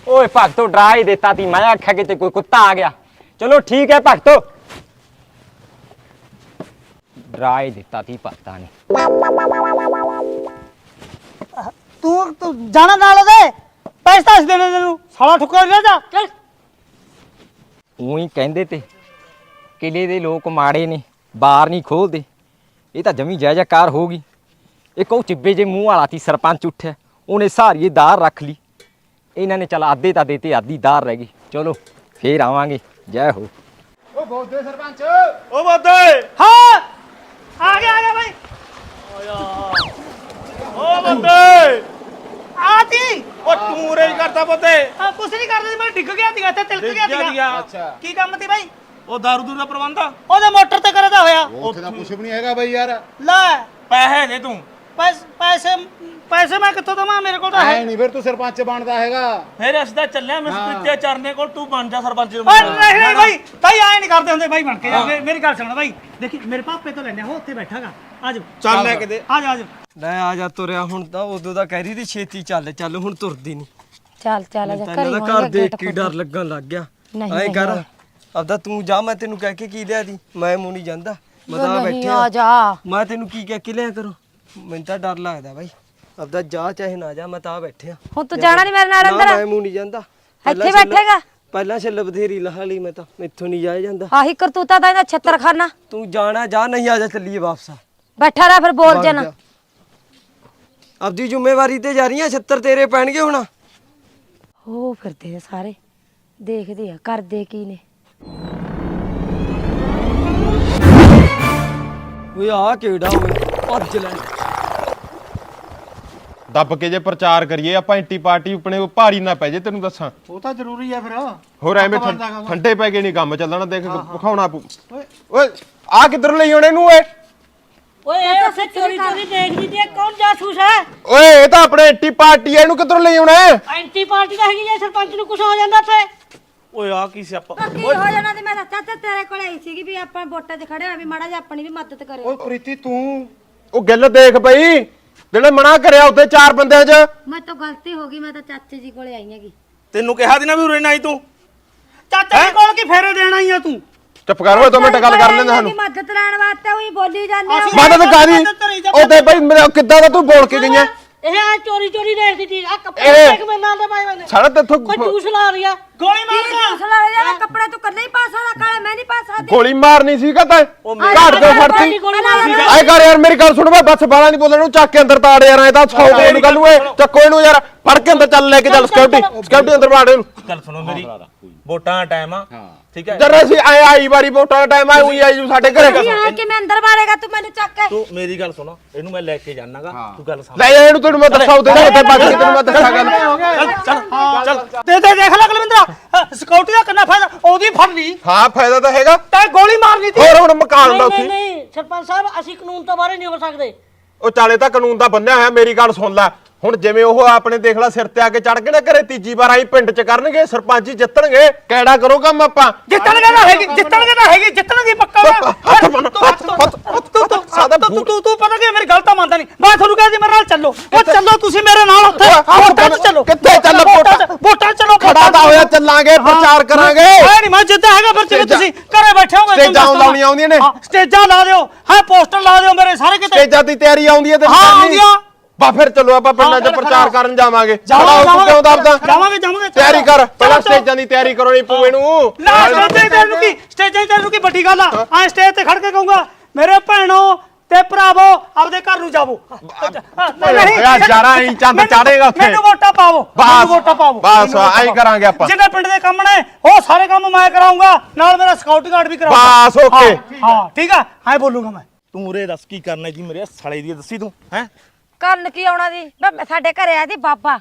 ਓਏ ਭਗਤੋ ਡਰਾ ਹੀ ਦਿੱਤਾ ਤੀ, ਮੈਂ ਆਖਿਆ ਕਿਤੇ ਕੋਈ ਕੁੱਤਾ ਆ ਗਿਆ। ਚਲੋ ਠੀਕ ਹੈ ਭਗਤੋ, ਡਰਾ ਹੀ ਦਿੱਤਾ ਤੀ ਭਗਤਾਂ ਨੇ। ਤੂੰ ਜਾਣਾ ਨਾਲ ਉਹਦੇ ਪੈਸੇ ਦੱਸ ਦੇਣੇ ਤੈਨੂੰ ਸਾਲਾ ਠੁਕਰ ਗਿਆ ਜਾ ਚੱਲ। ਉਹੀ ਕਹਿੰਦੇ ਤੇ ਕਿਲੇ ਦੇ ਲੋਕ ਮਾੜੇ ਨੇ, ਬਾਰ ਨਹੀਂ ਖੋਲਦੇ। ਇਹ ਤਾਂ ਜਮੀ ਜੈ ਜੈਕਾਰ ਹੋ ਗਈ। ਇੱਕ ਉਹ ਚਿੱਬੇ ਜੇ ਮੂੰਹ ਵਾਲਾ ਤੀ ਸਰਪੰਚ ਉੱਠਿਆ, ਉਹਨੇ ਸਾਰੀ ਦਾਰ ਰੱਖ ਲਈ। ਇਹਨਾਂ ਨੇ ਚੱਲ ਆਧੇ ਤਾਂ ਦੇਤੇ, ਆਧੀ ਦਾਰ ਰਹਿ ਗਈ। ਚਲੋ ਫੇਰ ਆਵਾਂਗੇ, ਜੈ ਹੋ। ਉਹ ਬੋਦੇ ਸਰਪੰਚ। ਓ ਬਾਦੇ ਹਾਂ ਆ ਗਿਆ ਭਾਈ। ਓ ਬਾਦੇ ਆਤੀ ਓ ਤੂੰ ਰੇ ਕਰਦਾ ਬਾਦੇ ਕੁਛ ਨਹੀਂ ਕਰਦਾ ਸੀ, ਮੈਂ ਡਿੱਗ ਗਿਆ ਸੀਗਾ ਤੇ ਤਿਲਕ ਗਿਆ ਸੀਗਾ। ਅੱਛਾ ਕੀ ਕੰਮ ਸੀ ਭਾਈ? ਉਹ ਦਾਰੂ ਦੂਰ ਦਾ ਪ੍ਰਬੰਧ ਆ ਉਹਦੇ ਮੋਟਰ ਤੇ ਕਰਦਾ ਹੋਇਆ। ਉੱਥੇ ਤਾਂ ਕੁਝ ਵੀ ਨਹੀਂ ਹੈਗਾ ਬਈ ਯਾਰ। ਲੈ ਪੈਸੇ ਦੇ ਤੂੰ ਪੈਸੇ ਮੈਂ ਕਿੱਥੋਂ ਦਵਾਂ? ਮੇਰੇ ਕੋਲ ਤਾਂ ਹੈ ਐ ਨਹੀਂ ਫਿਰ ਤੂੰ ਸਰਪੰਚ ਬਣਦਾ ਹੈਗਾ। ਫਿਰ ਅਸੀਂ ਤਾਂ ਚੱਲਿਆ ਮਿਸਤਰੀ ਚਰਨੇ ਕੋਲ, ਤੂੰ ਬਣ ਜਾ ਸਰਪੰਚ ਨੂੰ। ਓਏ ਨਹੀਂ ਭਾਈ ਆਏ ਨਹੀਂ ਕਰਦੇ ਹੁੰਦੇ ਭਾਈ, ਬਣ ਕੇ ਜਾ। ਮੇਰੀ ਗੱਲ ਸੁਣ ਭਾਈ, ਦੇਖੀ ਮੇਰੇ ਪਾਪੇ ਤੋਂ ਲੈਣੇ ਹੋ, ਉੱਥੇ ਬੈਠਾਗਾ। ਆਜੋ ਚੱਲ ਲੈ ਕੇ ਦੇ। ਆਜੋ ਆਜੋ। ਲੈ ਆ ਜਾ ਤੁਰਿਆ ਹੁਣ ਤਾਂ ਉਦੋਂ ਦਾ ਕਹਿ ਰਹੀ ਦੀ ਛੇਤੀ ਚੱਲ ਹੁਣ ਤੁਰਦੀ ਨਹੀਂ। ਚੱਲ ਚੱਲ ਜਾ ਤੈਨੂੰ ਤਾਂ ਘਰ ਦੇਖ ਕੇ ਡਰ ਲੱਗਣ ਲੱਗ ਗਿਆ। ਨਹੀਂ, ਐਂ ਨਹੀਂ ਕਰ ਹੋਇਆ। ਆਪਦਾ ਤੂੰ ਜਾ, ਮੈਂ ਤੈਨੂੰ ਕਹਿ ਕੇ ਕੀ ਲਿਆ ਦੀ, ਮੈਂ ਮੂੰਹ ਨਹੀਂ ਜਾਂਦਾ। ਮੈਂ ਤਾਂ ਨਹੀਂ ਬੈਠਿਆ ਆ ਜਾ। ਮੈਂ ਤੈਨੂੰ ਕੀ ਕਹਿ ਕੇ ਲਿਆ ਕਰੋ, ਮੈਨੂੰ ਤਾਂ ਡਰ ਲੱਗਦਾ ਬਾਈ। ਆਪਦਾ ਜਾ ਚਾਹੇ ਨਾ ਜਾ, ਮੈਂ ਤਾਂ ਬੈਠਿਆ। ਹੁਣ ਤੂੰ ਜਾਣਾ ਨਹੀਂ ਮੇਰੇ ਨਾਲ ਨਾ, ਅੰਦਰ? ਮੈਂ ਮੂੰਹ ਨਹੀਂ ਜਾਂਦਾ। ਇੱਥੇ ਬੈਠੇਗਾ? ਪਹਿਲਾਂ ਛੱਲ ਬਥੇਰੀ ਲਹਾ ਲਈ ਮੈਂ ਤਾਂ, ਮੈਥੋਂ ਨਹੀਂ ਜਾਇਆ ਜਾਂਦਾ। ਆਹੀ ਕਰਤੂਤਾ ਦਾ ਇਹਦਾ ਛੱਤਰਖਾਨਾ। ਤੂੰ ਜਾਣਾ ਜਾ, ਨਹੀਂ ਆ ਜਾ, ਚੱਲੀਏ ਵਾਪਸ। ਬੈਠਾ ਰਹਿ ਫਿਰ, ਬੋਲ ਜੇ ਨਾ। ਆਪਦੀ ਜ਼ਿੰਮੇਵਾਰੀ ਤੇ ਜਾ ਰਹੀਆਂ, 76 ਤੇਰੇ ਪੈਣਗੇ ਹੁਣ। ਹੋ ਫਿਰਦੇ ਆ ਸਾਰੇ, ਦੇਖਦੇ ਆ ਕਰਦੇ ਕੀ ਨੇ। ਓਏ ਆ ਕਿਹੜਾ ਓਏ, ਭੱਜ ਲੈ। ਦੱਬ ਕੇ ਜੇ ਪ੍ਰਚਾਰ ਕਰੀਏ ਆਪਾਂ ਐਂਟੀ ਪਾਰਟੀ ਆਪਣੇ ਕੋ ਭਾਰੀ ਨਾ ਪੈ ਜੇ, ਤੈਨੂੰ ਦੱਸਾਂ। ਉਹ ਤਾਂ ਜ਼ਰੂਰੀ ਆ ਫਿਰ। ਹੋਰ ਐਵੇਂ ਠੰਡੇ ਪੈ ਕੇ ਨਹੀਂ ਕੰਮ ਚੱਲਣਾ। ਦੇਖ ਵਿਖਾਉਣਾ ਪੂ। ਓਏ ਆ ਕਿੱਧਰ ਲਈ ਆਉਣੇ ਨੂੰ? ਓਏ ਓਏ ਇਹ ਉਸੇ ਚੋਰੀ ਚੋਰੀ ਦੇਖਦੀ ਤੇ ਕੌਣ ਜਾਸੂਸ ਹੈ? ਓਏ ਇਹ ਤਾਂ ਆਪਣੇ ਐਂਟੀ ਪਾਰਟੀ ਐ, ਇਹਨੂੰ ਕਿੱਧਰ ਲਈ ਆਉਣਾ? ਐਂਟੀ ਪਾਰਟੀ ਦਾ ਹੈਗੀ ਜੇ ਸਰਪੰਚ ਨੂੰ ਕੁਝ ਹੋ ਜਾਂਦਾ ਤੇ ਓਏ ਆ ਕੀ ਸਿਆਪਾ। ਕੀ ਹੋ ਜਾਣਾ? ਤੇ ਮੈਂ ਚਾਚਾ ਤੇਰੇ ਕੋਲ ਆਈ ਸੀਗੀ ਵੀ ਆਪਾਂ ਵੋਟਾਂ 'ਚ ਖੜੇ ਆ, ਵੀ ਮਾੜਾ ਜਿਹਾ ਆਪਣੀ ਵੀ ਮਦਦ ਕਰਿਓ। ਓਏ ਪ੍ਰੀਤੀ ਤੂੰ ਉਹ ਗੱਲ ਦੇਖ ਬਈ, ਜਿਹੜੇ ਮਨਾ ਕਰਿਆ ਉੱਤੇ 4 ਬੰਦਿਆਂ 'ਚ। ਮੈਂ ਤਾਂ ਗਲਤੀ ਹੋ ਗਈ, ਮੈਂ ਤਾਂ ਚਾਚੇ ਜੀ ਕੋਲੇ ਆਈ ਹੈਗੀ। ਤੈਨੂੰ ਕਿਹਾ ਦੀ ਨਾ ਵੀ ਉਰੇ ਨਾ ਆਈ ਤੂੰ। ਚਾਚਾ ਜੀ ਕੋਲ ਕੀ ਫੇਰੇ ਦੇਣਾ ਹੀ ਆ ਤੂੰ? ਚੁੱਪ ਕਰ ਓਏ, 2 ਮਿੰਟ ਗੱਲ ਕਰ ਲੈਂਦੇ ਸਾਨੂੰ। ਮਦਦ ਲੈਣ ਵਾਸਤੇ ਉਹੀ ਬੋਲੀ ਜਾਂਦੇ ਆ। ਮਦਦ ਕਾਦੀ? ਉਹਦੇ ਬਈ ਮੇਰਾ ਕਿੱਦਾਂ ਦਾ ਤੂੰ ਬੋਲ ਕੇ ਗਈਆਂ? ਇਹ ਆ ਚੋਰੀ ਚੋਰੀ ਦੇਖਦੀ ਸੀ ਆ ਕੱਪੜੇ ਇਹ- ਦੇਖ ਮੇਰੇ ਨਾਲ ਦੇ ਪਾਏ ਮੈਨੇ ਸਾਡਾ ਤੇਥੋਂ ਕੋਈ ਜੂਸ ਲਾ ਰਹੀ ਆ। ਗੋਲੀ ਮਾਰ ਕੀ ਹੌਸਲਾ ਹੋ ਜਾਣਾ? ਕੱਪੜੇ ਤੂੰ ਕੱਲੇ ਹੀ ਪਾ ਸਕਦਾ, ਕਾਲੇ ਮੈਂ ਨਹੀਂ ਪਾ ਸਕਦੀ। ਗੋਲੀ ਮਾਰਨੀ ਸੀਗਾ ਤਾਂ ਘਾਟ ਦੇ ਫੜਤੀ। ਗੋਲੀ ਮਾਰ ਆਏ ਕਰ ਯਾਰ, ਮੇਰੀ ਗੱਲ ਸੁਣ ਵੇ, ਬਸ ਬਾਲਾ ਨਹੀਂ ਬੋਲਣ ਨੂੰ। ਚੱਕ ਕੇ ਅੰਦਰ ਤਾੜ ਯਾਰ, ਇਹ ਤਾਂ ਸੌਦੇ ਇਹਨੂੰ ਗੱਲ ਨੂੰ। ਏ ਚੱਕੋ ਇਹਨੂੰ ਯਾਰ, ਫੜ ਕੇ ਅੰਦਰ ਚੱਲ, ਲੈ ਕੇ ਚੱਲ ਸਿਕਿਉਰਿਟੀ ਅੰਦਰ ਬਾੜ ਇਹਨੂੰ। ਗੱਲ ਸੁਣੋ ਮੇਰੀ, ਵੋਟਾਂ ਦਾ ਟਾਈਮ ਆ, ਠੀਕ ਹੈ। ਜਰਾ ਸੀ ਆਈ ਵਾਰੀ ਵੋਟਾਂ ਦਾ ਟਾਈਮ ਆਇਆ, ਉਹੀ ਆਈ ਜੂ ਸਾਡੇ ਘਰੇ। ਕਿ ਮੈਂ ਅੰਦਰ ਵਾੜੇਗਾ ਤੂੰ ਮੈਨੂੰ ਚੱਕ ਕੇ? ਤੂੰ ਮੇਰੀ ਗੱਲ ਸੁਣੋ, ਇਹਨੂੰ ਮੈਂ ਲੈ ਕੇ ਜਾਣਾਗਾ, ਤੂੰ ਗੱਲ ਸਮਝ। ਲੈ ਜਾ ਇਹਨੂੰ, ਤੈਨੂੰ ਮੈਂ ਦੱਸਾਂ ਉਹਦੇ ਨਾਲ ਉੱਥੇ ਬੱਜ ਕੇ ਤੈਨੂੰ ਮੈਂ ਦੱਸਾਂ ਗੱਲ। ਚੱਲ ਦੇ ਦੇਖ ਲੈ ਕੁਲਵਿੰਦਰਾ, ਸਿਕਿਉਰਿਟੀ ਦਾ ਕਿੰਨਾ ਫਾਇਦਾ, ਉਹਦੀ ਫੜ ਲਈ ਹਾਂ ਫਾਇਦਾ ਤਾਂ ਹੈਗਾ। ਤੈਂ ਗੋਲੀ ਮਾਰਨੀ ਤੀ। ਹੋਰ ਹੁਣ ਮਕਾਨ ਦਾ ਉੱਥੇ। ਨਹੀਂ ਸਰਪੰਚ ਸਾਹਿਬ ਅਸੀਂ ਕਾਨੂੰਨ ਤੋਂ ਬਾਹਰ ਨਹੀਂ ਹੋ ਸਕਦੇ। ਉਹ ਚਾਲੇ ਤਾਂ ਕਾਨੂੰਨ ਦਾ ਬੰਨਿਆ ਹੋਇਆ। ਮੇਰੀ ਗੱਲ ਸੁਣ ਲੈ, ਹੁਣ ਜਿਵੇਂ ਉਹ ਆਪਣੇ ਦੇਖ ਲੈ ਸਿਰ ਤੇ ਆ ਕੇ ਚੜ ਕੇ ਨਾ ਘਰੇ ਤੀਜੀ ਵਾਰ ਆਈ ਪਿੰਡ ਚ ਕਰਨਗੇ, ਸਰਪੰਚੀ ਜਿੱਤਣਗੇ, ਕਿਹੜਾ ਕਰੋ ਕੰਮ ਆਪਾਂ। ਜਿੱਤਣਗੇ ਤਾਂ ਹੈਗੀ ਪੱਕਾ ਤੂੰ ਪਤਾ ਕੀ ਮੇਰੀ ਗੱਲ ਤਾਂ ਮੰਨਦਾ ਨਹੀਂ। ਮੈਂ ਤੁਹਾਨੂੰ ਕਹਿੰਦੀ ਮੇਰੇ ਨਾਲ ਚੱਲੋ, ਉਹ ਚੱਲੋ ਤੁਸੀਂ ਮੇਰੇ ਨਾਲ ਉੱਥੇ ਵੋਟਾਂ 'ਚ ਚੱਲੋ। ਕਿੱਥੇ ਚੱਲ? ਵੋਟਾਂ 'ਚ ਚੱਲੋ। ਖੜਾ ਤਾਂ ਹੋਇਆ, ਚੱਲਾਂਗੇ, ਪ੍ਰਚਾਰ ਕਰਾਂਗੇ। ਐ ਨਹੀਂ ਮੈਂ ਜਿੱਦਾਂ ਹੈਗਾ ਫਿਰ ਜਿਵੇਂ ਤੁਸੀਂ ਘਰੇ ਬੈਠੇ ਹੋਗੇ। ਸਟੇਜਾਂ ਲਾਉਣੀਆਂ ਆਉਂਦੀਆਂ ਨੇ। ਸਟੇਜਾਂ ਲਾ ਦਿਓ, ਹਾਂ ਪੋਸਟਰ ਲਾ ਦਿਓ ਮੇਰੇ ਸਾਰੇ ਕਿਤੇ। ਸਟੇਜਾਂ ਦੀ ਤਿਆਰੀ ਆਉਂਦੀ ਹੈ ਤੇ ਹਾਂ ਆਉਂਦੀਆਂ। ਬਾ ਫਿਰ ਚਲੋ ਆਪਾਂ ਪਿੰਡਾਂ 'ਚ ਪ੍ਰਚਾਰ ਕਰਨ ਜਾਵਾਂਗੇ। ਜਾਵਾਂਗੇ ਕਿਉਂ ਦੱਬਦਾ? ਜਾਵਾਂਗੇ ਤਿਆਰੀ ਕਰ, ਪਹਿਲਾਂ ਸਟੇਜਾਂ ਦੀ ਤਿਆਰੀ ਕਰੋ ਨਹੀਂ ਪੂਏ ਨੂੰ। ਸਟੇਜਾਂ ਤੇ ਕੀ ਵੱਡੀ ਗੱਲ ਆ ਸਟੇਜ ਤੇ ਖੜ ਕੇ ਕਹੂੰਗਾ ਮੇਰੇ ਭੈਣੋ ਤੇ ਭਰਾਵੋ ਆਪਦੇ ਘਰ ਨੂੰ ਜਾਵੋ। ਯਾਰ ਜਾਰਾ ਹੀ ਚੰਦ ਚਾੜੇਗਾ ਉੱਥੇ। ਮੈਨੂੰ ਵੋਟਾਂ ਪਾਵੋ, ਬਸ ਆਈ ਕਰਾਂਗੇ ਆਪਾਂ। ਜਿਹਨੇ ਪਿੰਡ ਦੇ ਕੰਮ ਨੇ ਉਹ ਸਾਰੇ ਕੰਮ ਮੈਂ ਕਰਾਉਂਗਾ, ਨਾਲ ਮੇਰਾ ਸਿਕਿਉਰਿਟੀ ਗਾਰਡ ਵੀ ਕਰਾਉਂਗਾ। ਬਸ ਓਕੇ। ਹਾਂ ਠੀਕ ਆ, ਐ ਬੋਲੂਗਾ ਮੈਂ। ਤੂੰ ਉਰੇ ਦੱਸ ਕੀ ਕਰਨਾ ਜੀ ਮੇਰੇ ਸਾਲੇ ਦੀ ਦੱਸੀ ਤੂੰ ਹੈ ਕਰਨ ਕੀ ਆਉਣਾ ਦੀ ਸਾਡੇ ਘਰੇ ਆਇਆ ਦੀ ਬਾਬਾ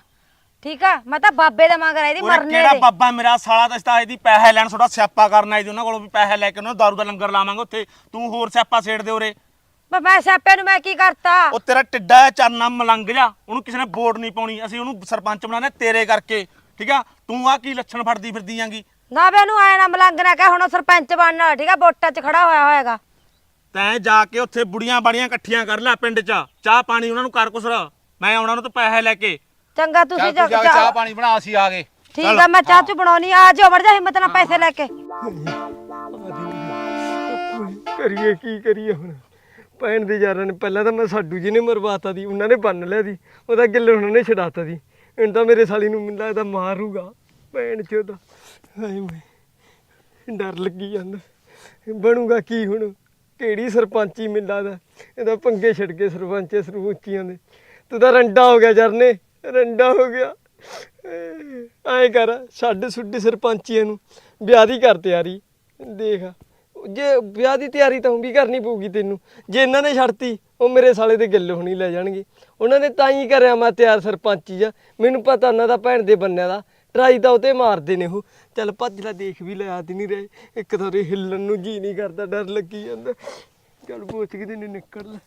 ਠੀਕ ਆ ਮੈਂ ਤਾਂ ਬਾਬੇ ਦੇ ਮੰਗ ਰਹੀ ਦੀ ਉਹਨੇ ਮਰਨੇ ਕਿਹੜਾ ਦੇ ਬਾਬਾ ਮੇਰਾ ਸਾਲਾ ਦਸਤਾ ਇਹਦੀ ਪੈਸੇ ਲੈਣ ਥੋੜਾ ਸਿਆਪਾ ਕਰਨਾ ਇਹਦੀ ਉਹਨਾਂ ਕੋਲੋਂ ਵੀ ਪੈਸੇ ਲੈ ਕੇ ਉਹਨਾਂ ਨੂੰ ਦਾਰੂ ਦਾ ਲੰਗਰ ਲਾਵਾਂਗੇ ਉੱਥੇ ਤੂੰ ਹੋਰ ਸਿਆਪਾ ਛੇੜ ਦੇ ਉਰੇ ਮੈਂ ਸਿਆਪੇ ਨੂੰ ਮੈਂ ਕੀ ਕਰਤਾ ਉਹ ਤੇਰਾ ਟਿੱਡਾ ਚਰਨਾ ਮਲੰਗ ਜਾ ਉਹਨੂੰ ਕਿਸੇ ਨੇ ਵੋਟ ਨਹੀਂ ਪਾਉਣੀ ਅਸੀਂ ਉਹਨੂੰ ਸਰਪੰਚ ਬਣਾਉਣਾ ਤੇਰੇ ਕਰਕੇ ਠੀਕ ਆ ਤੂੰ ਆ ਕੀ ਲੱਛਣ ਫੜਦੀ ਫਿਰਦੀ ਆਂਗੀ ਨਾ ਵੇ ਉਹਨੂੰ ਆਇਆ ਨਾ ਮਲੰਗ ਨਾ ਕਹਿ ਹੁਣ ਉਹ ਸਰਪੰਚ ਬਣਨ ਵਾਲਾ ਠੀਕ ਆ ਵੋਟਾਂ 'ਚ ਖੜਾ ਹੋਇਆ ਹੋਏਗਾ ਤੈਂ ਜਾ ਕੇ ਉੱਥੇ ਬੁੜੀਆਂ ਬਾੜੀਆਂ ਇਕੱਠੀਆਂ ਕਰ ਲੈ ਪਿੰਡ 'ਚ ਚਾਹ ਪਾਣੀ ਉਹਨਾਂ ਨੂੰ ਕਰ ਕੁਸਰ ਮੈਂ ਆਉਣਾ ਉਹਨਾਂ ਤੋਂ ਪੈਸੇ ਲੈ ਕੇ ਚੰਗਾ ਤੁਸੀਂ ਚਾਹ ਪਾਣੀ ਬਣਾ ਅਸੀਂ ਆ ਗਏ ਠੀਕ ਆ ਮੈਂ ਚਾਹ ਚੂ ਬਣਾਉਣੀ ਆ ਜਾਓ ਮਰ ਜਾ ਹਿੰਮਤ ਨਾਲ ਪੈਸੇ ਲੈ ਕੇ ਕਰੀਏ ਕੀ ਕਰੀਏ ਹੁਣ ਭੈਣ ਦੇ ਯਾਰਾਂ ਨੇ ਪਹਿਲਾਂ ਤਾਂ ਮੈਂ ਸਾਡੂ ਜੀ ਨੇ ਮਰਵਾਤਾ ਦੀ ਉਹਨਾਂ ਨੇ ਬੰਨ ਲਿਆ ਦੀ ਉਹਦਾ ਗਿੱਲ ਉਹਨਾਂ ਨੇ ਛਡਾਤਾ ਦੀ ਹੁਣ ਤਾਂ ਮੇਰੇ ਸਾਲੀ ਨੂੰ ਮੈਨੂੰ ਲੱਗਦਾ ਮਾਰੂਗਾ ਭੈਣ ਚੋਦਾ ਹਾਏ ਮੈਂ ਡਰ ਲੱਗੀ ਜਾਂਦਾ ਬਣੂਗਾ ਕੀ ਹੁਣ ਕਿਹੜੀ ਸਰਪੰਚੀ ਮਿਲਦਾ ਦਾ ਇਹਦਾ ਪੰਗੇ ਛੱਡ ਕੇ ਸਰਪੰਚੇ ਸਰਪੰਚੀਆਂ ਦੇ ਤੂੰ ਤਾਂ ਰੰਡਾ ਹੋ ਗਿਆ ਜਰਨੇ ਰੰਡਾ ਹੋ ਗਿਆ ਐਂ ਕਰ ਛੱਡ ਸੁੱਡੀ ਸਰਪੰਚੀਆਂ ਨੂੰ ਵਿਆਹ ਦੀ ਕਰ ਤਿਆਰੀ ਦੇਖ ਜੇ ਵਿਆਹ ਦੀ ਤਿਆਰੀ ਤਾਂ ਵੀ ਕਰਨੀ ਪਊਗੀ ਤੈਨੂੰ ਜੇ ਇਹਨਾਂ ਨੇ ਛੱਡਤੀ ਉਹ ਮੇਰੇ ਸਾਲੇ ਦੇ ਗਿੱਲ ਹੋਣੀ ਲੈ ਜਾਣਗੇ ਉਹਨਾਂ ਨੇ ਤਾਂ ਹੀ ਕਰਿਆ ਮੈਂ ਤਿਆਰ ਸਰਪੰਚੀ ਜਾ ਮੈਨੂੰ ਪਤਾ ਉਹਨਾਂ ਦਾ ਭੈਣ ਦੇ ਬੰਨਿਆਂ ਦਾ ਟਰਾਈ ਤਾਂ ਉਤੇ ਮਾਰਦੇ ਨੇ ਉਹ ਚੱਲ ਭੱਜ ਲੈ ਦੇਖ ਵੀ ਲਿਆ ਤੇ ਨਹੀਂ ਰਹੇ ਇੱਕ ਥੋੜੀ ਹਿੱਲਣ ਨੂੰ ਜੀ ਨਹੀਂ ਕਰਦਾ ਡਰ ਲੱਗੀ ਜਾਂਦਾ ਚੱਲ ਪੁੱਛ ਕਿਤੇ ਨੇ ਨਿਕਲ ਲੈ